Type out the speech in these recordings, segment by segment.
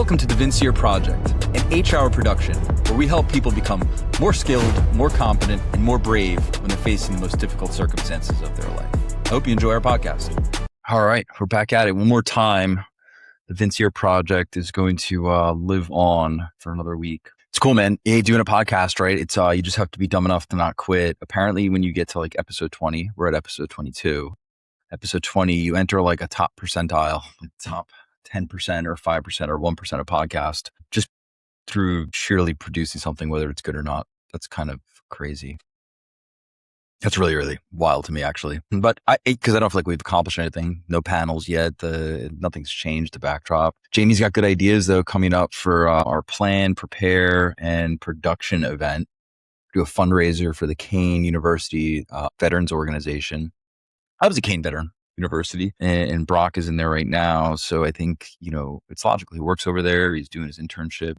Welcome to the Vincier Project, an H-hour production where we help people become more skilled, more competent, and more brave when they're facing the most difficult circumstances of their life. I hope you enjoy our podcast. All right, we're back at it one more time. The Vincier Project is going to live on for another week. It's cool, man. Hey, doing a podcast, right? It's you just have to be dumb enough to not quit. Apparently, when you get to like episode 20, we're at episode 22. Episode 20, you enter like a top percentile, like top 10% or 5% or 1% of podcast just through sheerly producing something, whether it's good or not. That's kind of crazy. That's really, really wild to me, actually. But because I don't feel like we've accomplished anything. No panels yet. Nothing's changed the backdrop. Jamie's got good ideas, though, coming up for our plan, prepare, and production event. Do a fundraiser for the Kane University Veterans Organization. I was a Kane veteran University, and Brock is in there right now. So I think, it's logical. He works over there. He's doing his internship.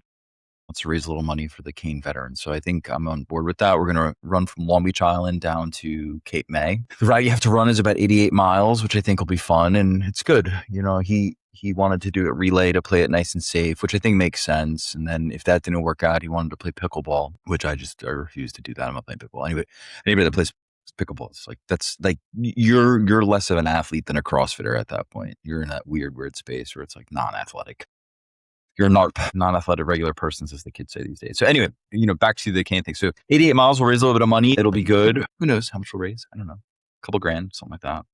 Wants to raise a little money for the Kane veterans. So I think I'm on board with that. We're going to run from Long Beach Island down to Cape May. The route you have to run is about 88 miles, which I think will be fun. And it's good. He wanted to do a relay to play it nice and safe, which I think makes sense. And then if that didn't work out, he wanted to play pickleball, which I refuse to do that. I'm not playing pickleball. Anyway, anybody that plays pickleball, it's like, that's like, you're less of an athlete than a CrossFitter at that point. You're in that weird space where it's like non-athletic. You're a NARP, non-athletic regular persons, as the kids say these days. So anyway, back to the Kane thing. So 88 miles, we'll raise a little bit of money. It'll be good. Who knows how much we'll raise? I don't know. A couple grand, something like that.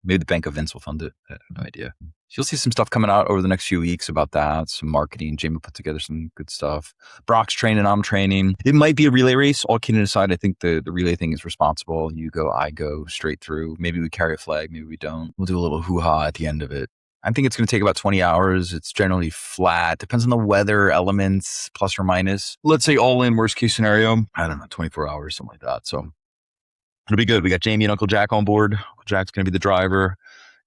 Maybe the Bank of Vince will fund it. I have no idea. So you'll see some stuff coming out over the next few weeks about that. Some marketing. Jamie put together some good stuff. Brock's training. I'm training. It might be a relay race. All kidding aside, I think the relay thing is responsible. You go, I go, straight through. Maybe we carry a flag. Maybe we don't. We'll do a little hoo-ha at the end of it. I think it's going to take about 20 hours. It's generally flat. Depends on the weather, elements, plus or minus. Let's say all in, worst case scenario, I don't know, 24 hours, something like that. So it'll be good. We got Jamie and Uncle Jack on board. Uncle Jack's going to be the driver.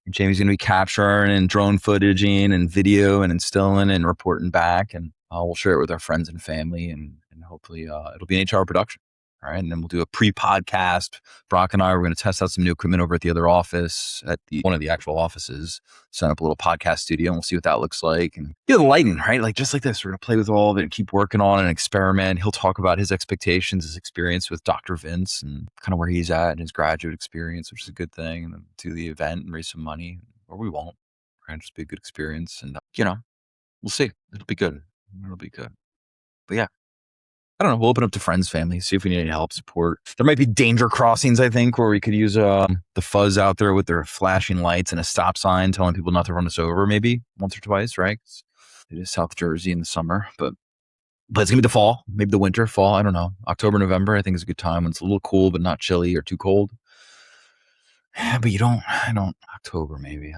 And Jamie's going to be capturing and drone footaging and video and instilling and reporting back. And we'll share it with our friends and family. And hopefully it'll be an HR production. All right. And then we'll do a pre-podcast. Brock and I are going to test out some new equipment over at the other office, at one of the actual offices, set up a little podcast studio, and we'll see what that looks like. And the lighting, right? Like just like this, we're going to play with all of it and keep working on and experiment. He'll talk about his expectations, his experience with Dr. Vince and kind of where he's at in his graduate experience, which is a good thing. And then do the event and raise some money, or we won't. Right? Just be a good experience. And, we'll see. It'll be good. It'll be good. But yeah. I don't know. We'll open up to friends, family, see if we need any help, support. There might be danger crossings, I think, where we could use the fuzz out there with their flashing lights and a stop sign telling people not to run us over, maybe once or twice, right? It is South Jersey in the summer, but it's going to be the fall, maybe the winter, fall. I don't know. October, November, I think is a good time when it's a little cool, but not chilly or too cold. But October, maybe.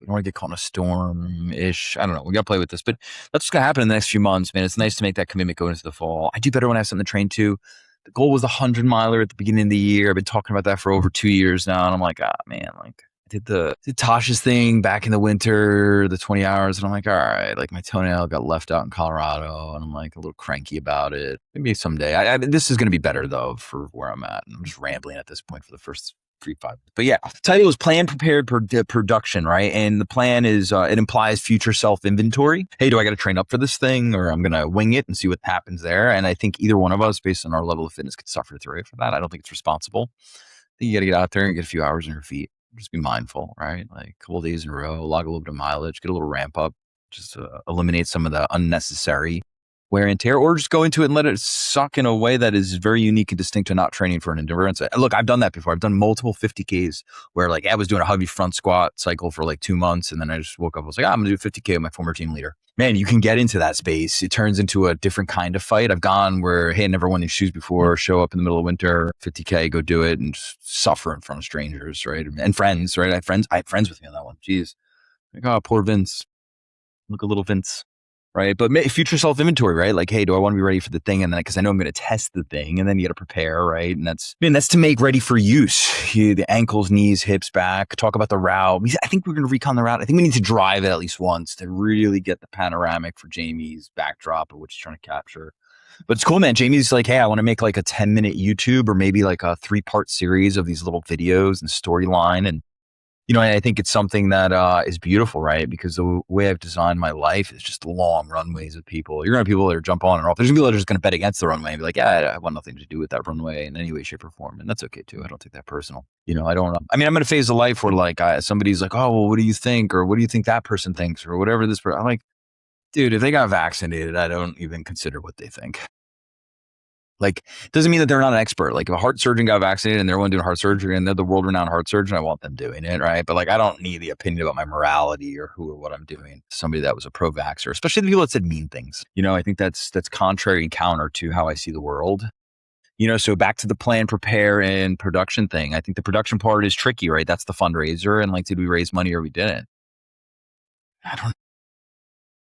We don't want to get caught in a storm-ish. I don't know. We got to play with this. But that's what's going to happen in the next few months, man. It's nice to make that commitment going into the fall. I do better when I have something to train to. The goal was the 100-miler at the beginning of the year. I've been talking about that for over 2 years now. And I'm like, man, like I did Tasha's thing back in the winter, the 20 hours. And I'm like, all right, like my toenail got left out in Colorado. And I'm like a little cranky about it. Maybe someday. This is going to be better, though, for where I'm at. And I'm just rambling at this point for the first 3-5. But yeah, the title is Plan, Prepared, Production, right? And the plan is, it implies future self-inventory. Hey, do I got to train up for this thing, or I'm going to wing it and see what happens there? And I think either one of us, based on our level of fitness, could suffer through it for that. I don't think it's responsible. I think you got to get out there and get a few hours on your feet. Just be mindful, right? Like a couple of days in a row, log a little bit of mileage, get a little ramp up, just eliminate some of the unnecessary wear and tear, or just go into it and let it suck in a way that is very unique and distinct to not training for an endurance. Look, I've done that before. I've done multiple 50Ks where like I was doing a heavy front squat cycle for like 2 months. And then I just woke up, I was like, I'm going to do 50K with my former team leader. Man, you can get into that space. It turns into a different kind of fight. I've gone where, hey, I never won these shoes before, show up in the middle of winter, 50K, go do it and just suffer in front of strangers, right? And friends, right? I had friends with me on that one. Jeez. Like, poor Vince. Look a little Vince. Right. But future self inventory, right? Like, hey, do I want to be ready for the thing? And then, because I know I'm going to test the thing, and then you got to prepare, right? And that's to make ready for use. The ankles, knees, hips, back, talk about the route. I think we're going to recon the route. I think we need to drive it at least once to really get the panoramic for Jamie's backdrop of what he's trying to capture. But it's cool, man. Jamie's like, hey, I want to make like a 10-minute YouTube or maybe like a 3-part series of these little videos and storyline. And I think it's something that is beautiful, right? Because the way I've designed my life is just long runways of people. You're going to have people that are jump on and off. There's going to be people that are just going to bet against the runway and be like, yeah, I want nothing to do with that runway in any way, shape, or form. And that's okay too. I don't take that personal. I don't, I'm in a phase of life where like somebody's like, oh, well, what do you think? Or what do you think that person thinks? Or whatever this person, I'm like, dude, if they got vaccinated, I don't even consider what they think. Like, doesn't mean that they're not an expert. Like, if a heart surgeon got vaccinated and they're one doing heart surgery and they're the world-renowned heart surgeon, I want them doing it, right? But like, I don't need the opinion about my morality or who or what I'm doing. Somebody that was a pro-vaxxer, especially the people that said mean things. I think that's contrary and counter to how I see the world. So back to the plan, prepare, and production thing. I think the production part is tricky, right? That's the fundraiser. And like, did we raise money or we didn't? I don't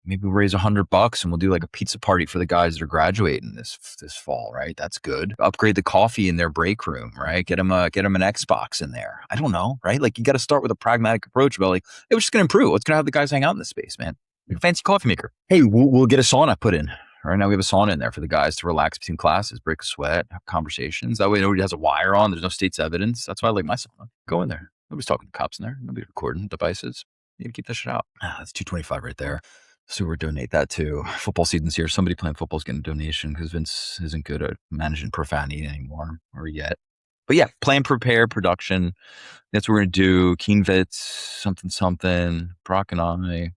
Maybe we'll raise $100 and we'll do like a pizza party for the guys that are graduating this fall, right? That's good. Upgrade the coffee in their break room, right? Get them an Xbox in there. I don't know, right? Like, you got to start with a pragmatic approach about like, hey, we're just going to improve. Let's going to have the guys hang out in this space, man. Like a fancy coffee maker. Hey, we'll get a sauna put in. Right now we have a sauna in there for the guys to relax between classes, break a sweat, have conversations. That way nobody has a wire on. There's no state's evidence. That's why I like my sauna. Go in there. Nobody's talking to cops in there. Nobody's recording devices. You got to keep that shit out. That's $225 right there. So we'll donate that too. Football season's here. Somebody playing football is getting a donation because Vince isn't good at managing profanity anymore or yet. But yeah, plan, prepare, production. That's what we're going to do. Keen Vits, something. Brock and I.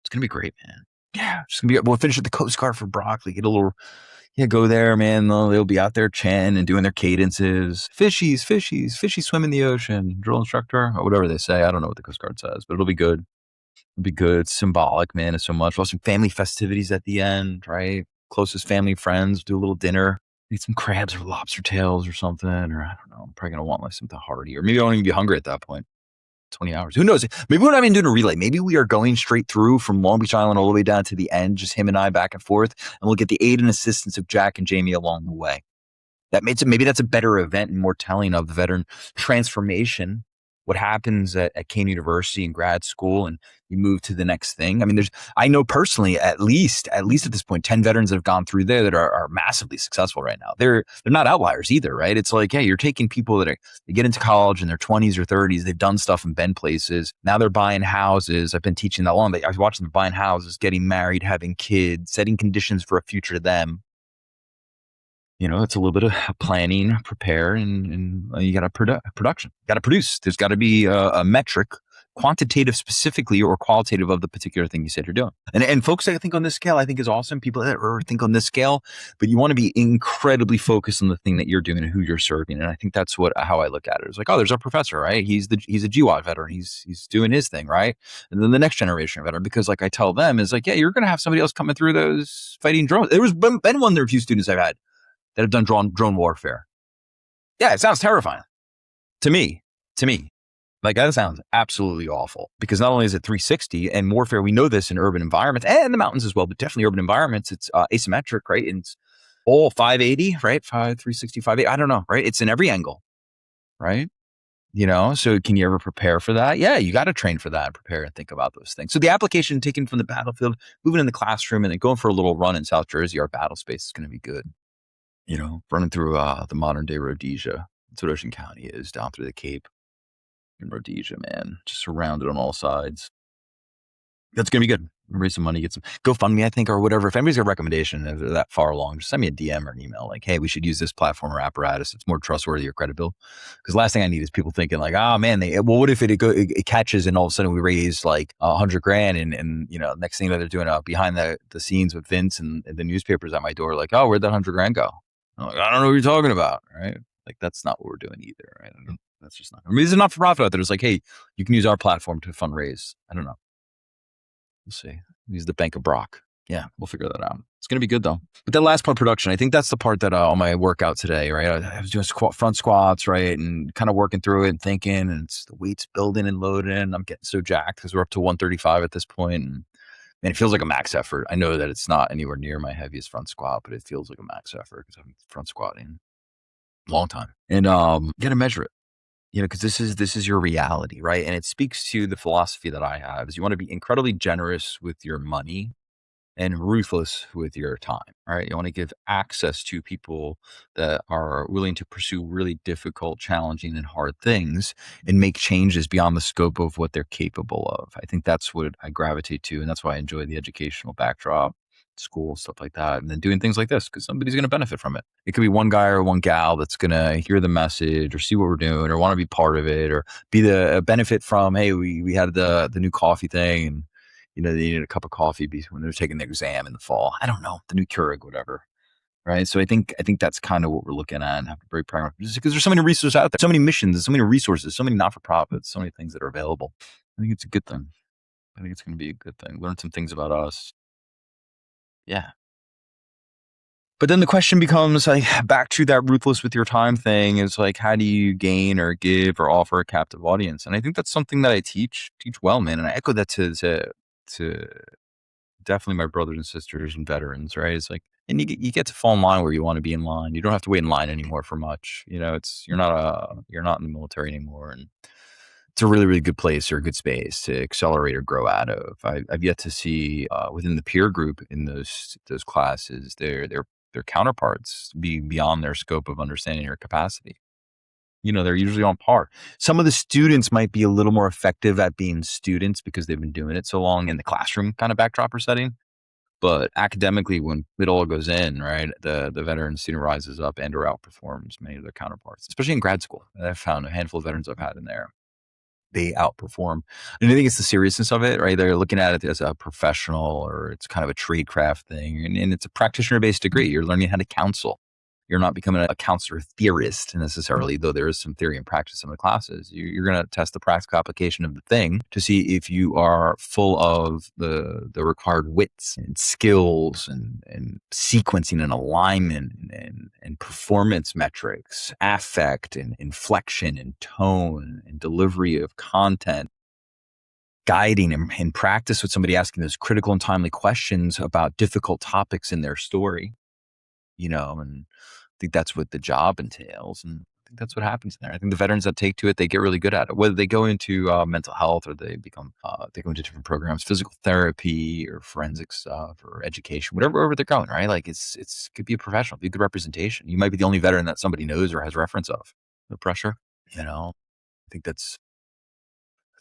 It's going to be great, man. Yeah, just going to be, we'll finish at the Coast Guard for Brock. Get a little, go there, man. They'll be out there chanting and doing their cadences. Fishies swim in the ocean. Drill instructor, or whatever they say. I don't know what the Coast Guard says, but it'll be good. It'll be good. It's symbolic, man. It's so much. We'll have some family festivities at the end, right? Closest family friends, do a little dinner. Eat some crabs or lobster tails or something. Or I don't know. I'm probably going to want like something hearty. Or maybe I won't even be hungry at that point. 20 hours. Who knows? Maybe we're not even doing a relay. Maybe we are going straight through from Long Beach Island all the way down to the end, just him and I back and forth. And we'll get the aid and assistance of Jack and Jamie along the way. Maybe that's a better event and more telling of the veteran transformation. What happens at Kane University and grad school, and you move to the next thing. I mean, I know personally, at least at this point, 10 veterans that have gone through there that are massively successful right now. They're not outliers either, right? It's like, yeah, you're taking people that they get into college in their 20s or 30s. They've done stuff and been places. Now they're buying houses. I've been teaching that long. I was watching them buying houses, getting married, having kids, setting conditions for a future to them. It's a little bit of planning, prepare, and you got to production. Got to produce. There's got to be a metric, quantitative specifically or qualitative of the particular thing you said you're doing. And folks that think on this scale, I think is awesome. People that think on this scale, but you want to be incredibly focused on the thing that you're doing and who you're serving. And I think that's how I look at it. It's like, oh, there's our professor, right? He's a GWAT veteran. He's doing his thing, right? And then the next generation veteran, because like I tell them is like, yeah, you're going to have somebody else coming through those fighting drones. There was been one of the few students I've had that have done drone warfare. Yeah, it sounds terrifying to me. Like, that sounds absolutely awful, because not only is it 360 and warfare, we know this in urban environments and the mountains as well, but definitely urban environments, it's asymmetric, right? And it's all 580, right? 360, 580, I don't know, right? It's in every angle, right? So can you ever prepare for that? Yeah, you got to train for that and prepare and think about those things. So the application taken from the battlefield, moving in the classroom, and then going for a little run in South Jersey, our battle space is going to be good. Running through the modern day Rhodesia. That's what Ocean County is, down through the Cape in Rhodesia, man. Just surrounded on all sides. That's going to be good. Raise some money, get some GoFundMe, I think, or whatever. If anybody's got a recommendation if they're that far along, just send me a DM or an email like, hey, we should use this platform or apparatus. It's more trustworthy or credible. Because last thing I need is people thinking like, oh man, what if it catches and all of a sudden we raise like $100,000 and next thing they're doing behind the scenes with Vince and the newspapers at my door, like, oh, where'd that $100,000 go? I'm like, I don't know what you're talking about, right? Like, that's not what we're doing either, right? That's just not. I mean, there's a not-for-profit out there. It's like, hey, you can use our platform to fundraise. I don't know. We'll see. Use the Bank of Brock. Yeah, we'll figure that out. It's going to be good though. But that last part, production, I think that's the part that on my workout today, right? I was doing front squats, right? And kind of working through it and thinking, and it's the weights building and loading. I'm getting so jacked because we're up to 135 at this point. And it feels like a max effort. I know that it's not anywhere near my heaviest front squat, but it feels like a max effort because I'm front squatting a long time. And you got to measure it, because this is your reality, right? And it speaks to the philosophy that I have is you want to be incredibly generous with your money, and ruthless with your time. All right. You want to give access to people that are willing to pursue really difficult, challenging, and hard things and make changes beyond the scope of what they're capable of. I think that's what I gravitate to. And that's why I enjoy the educational backdrop, school, stuff like that. And then doing things like this because somebody's going to benefit from it. It could be one guy or one gal that's going to hear the message or see what we're doing or want to be part of it or be the benefit from, hey, we had the new coffee thing and they needed a cup of coffee when they're taking the exam in the fall. I don't know, the new Keurig, whatever. Right. So I think that's kind of what we're looking at and have to be very proud of because there's so many resources out there, so many missions, so many resources, so many not-for-profits, so many things that are available. I think it's a good thing. I think it's going to be a good thing. Learn some things about us. Yeah. But then the question becomes like back to that ruthless with your time thing is like, how do you gain or give or offer a captive audience? And I think that's something that I teach well, man. And I echo that to definitely my brothers and sisters and veterans, right? It's like, and you get to fall in line where you want to be in line. You don't have to wait in line anymore for much. You're not in the military anymore, and it's a really, really good place or a good space to accelerate or grow out of. I've yet to see within the peer group in those classes their counterparts be beyond their scope of understanding or capacity. They're usually on par. Some of the students might be a little more effective at being students because they've been doing it so long in the classroom kind of backdrop or setting. But academically, when it all goes in, right, the veteran student rises up and or outperforms many of their counterparts, especially in grad school. I've found a handful of veterans I've had in there. They outperform. And I think it's the seriousness of it, right? They're looking at it as a professional or it's kind of a trade craft thing. And it's a practitioner-based degree. You're learning how to counsel. You're not becoming a counselor theorist necessarily, though there is some theory and practice in the classes. You're going to test the practical application of the thing to see if you are full of the required wits and skills and sequencing and alignment and performance metrics, affect and inflection and tone and delivery of content, guiding and practice with somebody asking those critical and timely questions about difficult topics in their story, and I think that's what the job entails. And I think that's what happens there. I think the veterans that take to it, they get really good at it, whether they go into mental health or they go into different programs, physical therapy or forensic stuff or education, wherever they're going, right? Like it's could be a professional, be a good representation. You might be the only veteran that somebody knows or has reference of. No pressure, I think that's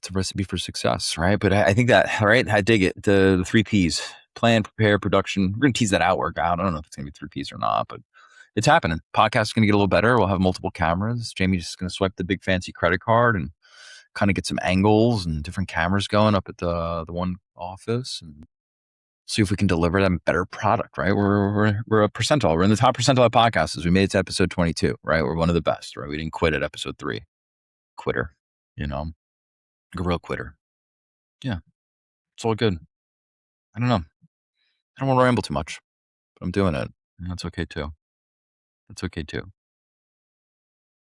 a recipe for success, right? But I think that, right, I dig it. The 3 Ps, plan, prepare, production. We're going to tease that out, work out. I don't know if it's going to be 3 Ps or not, but it's happening. Podcast is going to get a little better. We'll have multiple cameras. Jamie's just going to swipe the big fancy credit card and kind of get some angles and different cameras going up at the one office and see if we can deliver them better product, right? We're a percentile. We're in the top percentile of podcasts. We made it to episode 22, right? We're one of the best, right? We didn't quit at episode 3. Quitter, like a real quitter. Yeah, it's all good. I don't know. I don't want to ramble too much, but I'm doing it. And that's okay too.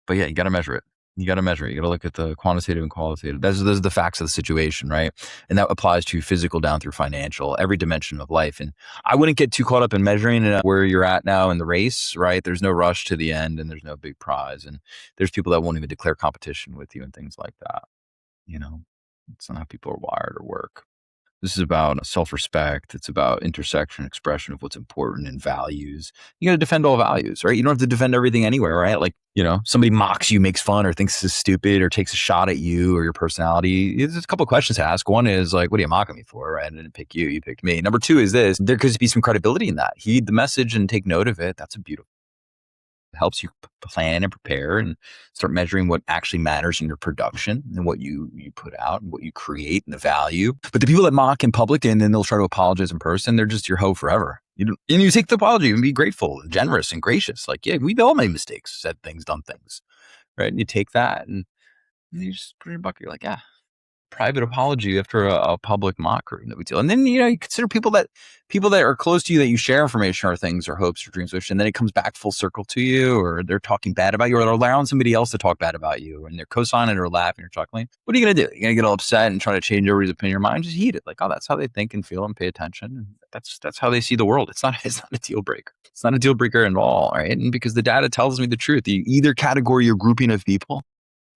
But yeah, you got to measure it. You got to look at the quantitative and qualitative. Those are the facts of the situation, right? And that applies to physical down through financial, every dimension of life. And I wouldn't get too caught up in measuring where you're at now in the race, right? There's no rush to the end and there's no big prize. And there's people that won't even declare competition with you and things like that. It's not how people are wired or work. This is about self-respect. It's about intersection, expression of what's important and values. You got to defend all values, right? You don't have to defend everything anywhere, right? Like, somebody mocks you, makes fun or thinks this is stupid or takes a shot at you or your personality. There's a couple of questions to ask. One is like, what are you mocking me for, right? I didn't pick you, you picked me. Number 2 is this, there could be some credibility in that. Heed the message and take note of it. That's a beautiful. It helps you plan and prepare and start measuring what actually matters in your production and what you put out and what you create and the value. But the people that mock in public and then they'll try to apologize in person, they're just your hoe forever. And you take the apology and be grateful and generous and gracious. Like, yeah, we've all made mistakes, said things, done things, right? And you take that and you just put it in your bucket. You're like, yeah, private apology after a public mockery. No big deal. And then, you consider people that are close to you that you share information or things or hopes or dreams with, and then it comes back full circle to you, or they're talking bad about you, or they're allowing somebody else to talk bad about you, and they're co-signing or laughing or chuckling. What are you going to do? You're going to get all upset and try to change everybody's opinion or mind? Just heed it. Like, oh, that's how they think and feel and pay attention. And that's how they see the world. It's not a deal breaker. It's not a deal breaker at all, right? And because the data tells me the truth. Either category or grouping of people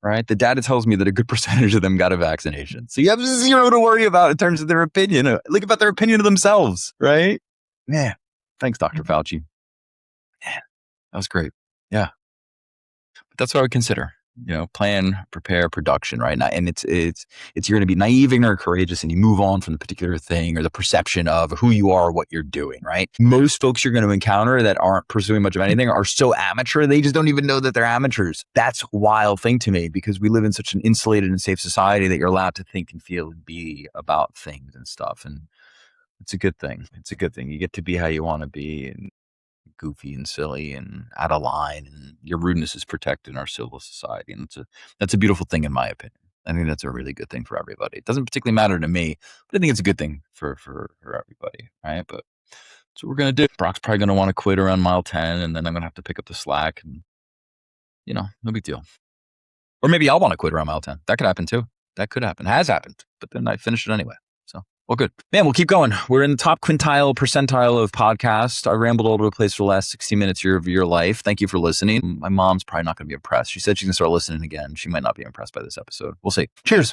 right? The data tells me that a good percentage of them got a vaccination. So you have zero to worry about in terms of their opinion. Look about their opinion of themselves, right? Man, thanks, Dr. Fauci. Man, that was great. Yeah. But that's what I would consider, plan, prepare, production, right? And it's you're going to be naive, ignorant, courageous, and you move on from the particular thing or the perception of who you are, what you're doing, right? Most folks you're going to encounter that aren't pursuing much of anything are so amateur, they just don't even know that they're amateurs. That's a wild thing to me because we live in such an insulated and safe society that you're allowed to think and feel and be about things and stuff. And it's a good thing. It's a good thing. You get to be how you want to be and goofy and silly and out of line, and your rudeness is protected in our civil society. And that's a beautiful thing in my opinion. I think that's a really good thing for everybody. It doesn't particularly matter to me, but I think it's a good thing for everybody, right? But that's what we're going to do. Brock's probably going to want to quit around mile 10, and then I'm going to have to pick up the slack, and no big deal. Or maybe I'll want to quit around mile 10. That could happen too. That could happen. It has happened, but then I finished it anyway. So, well, good. Man, we'll keep going. We're in the top percentile of podcasts. I rambled all over the place for the last 60 minutes of your life. Thank you for listening. My mom's probably not going to be impressed. She said she's going to start listening again. She might not be impressed by this episode. We'll see. Cheers.